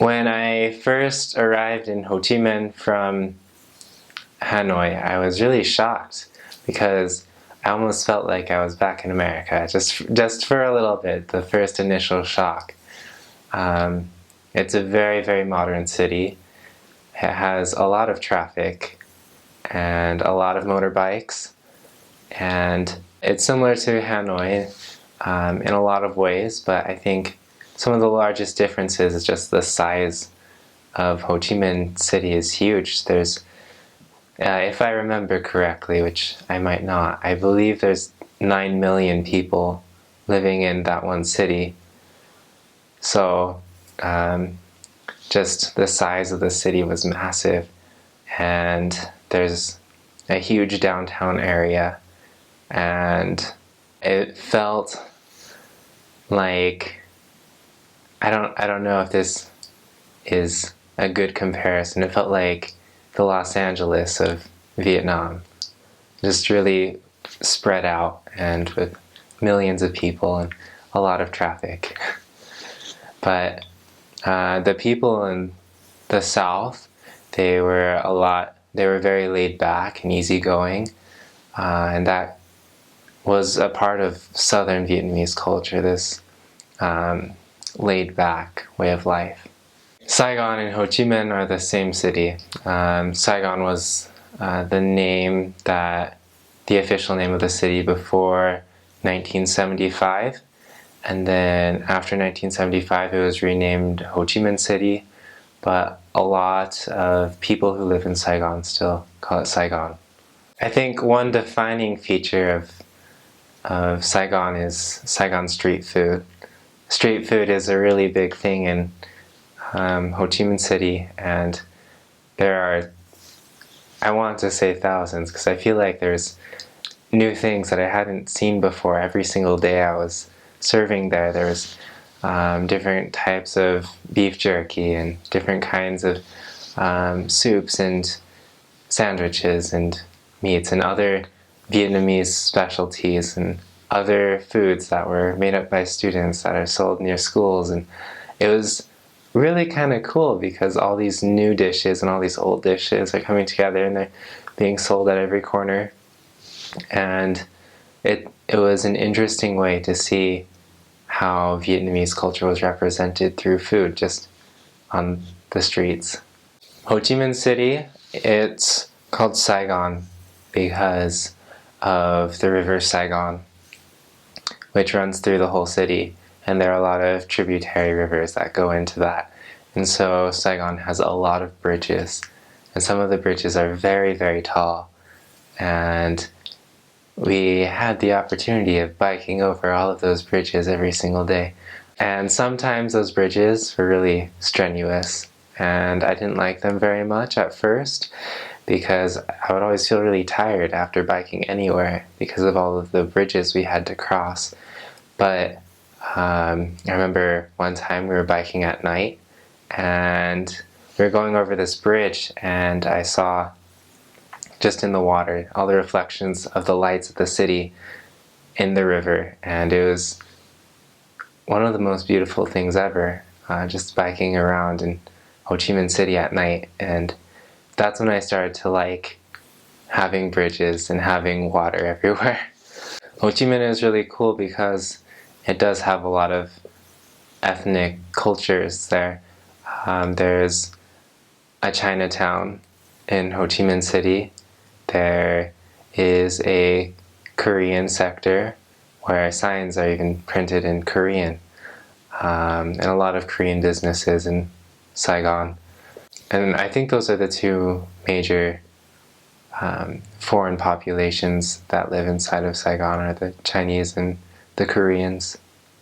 When I first arrived in Ho Chi Minh from Hanoi, I was really shocked because I almost felt like I was back in America, just for a little bit, the first initial shock. Um, it's a very, very modern city. It has a lot of traffic and a lot of motorbikes, and it's similar to Hanoi in a lot of ways, but I think some of the largest differences is just the size of Ho Chi Minh City is huge. There's, if I remember correctly, which I might not, I believe there's 9 million people living in that one city. So just the size of the city was massive, and there's a huge downtown area, and it felt like, I don't know if this is a good comparison. It felt like the Los Angeles of Vietnam, just really spread out and with millions of people and a lot of traffic. But the people in the South, they were very laid back and easygoing, and that was a part of Southern Vietnamese culture, this laid back way of life. Saigon and Ho Chi Minh are the same city. Saigon was the official name of the city before 1975, and then after 1975 it was renamed Ho Chi Minh City, but a lot of people who live in Saigon still call it Saigon. I think one defining feature of Saigon is Saigon street food. Street food is a really big thing in Ho Chi Minh City, and there are, I want to say thousands, because I feel like there's new things that I hadn't seen before every single day I was serving there. There was different types of beef jerky and different kinds of soups and sandwiches and meats and other Vietnamese specialties and other foods that were made up by students that are sold near schools. And it was really kind of cool because all these new dishes and all these old dishes are coming together and they're being sold at every corner. And it was an interesting way to see how Vietnamese culture was represented through food just on the streets. Ho Chi Minh City, it's called Saigon because of the river Saigon, which runs through the whole city, and there are a lot of tributary rivers that go into that. And so Saigon has a lot of bridges, and some of the bridges are very, very tall. And we had the opportunity of biking over all of those bridges every single day. And sometimes those bridges were really strenuous, and I didn't like them very much at first because I would always feel really tired after biking anywhere because of all of the bridges we had to cross. But I remember one time we were biking at night and we were going over this bridge, and I saw just in the water all the reflections of the lights of the city in the river, and it was one of the most beautiful things ever, just biking around in Ho Chi Minh City at night. And that's when I started to like having bridges and having water everywhere. Ho Chi Minh is really cool because it does have a lot of ethnic cultures there. There's a Chinatown in Ho Chi Minh City. There is a Korean sector where signs are even printed in Korean, and a lot of Korean businesses in Saigon. And I think those are the two major foreign populations that live inside of Saigon, are the Chinese and the Koreans.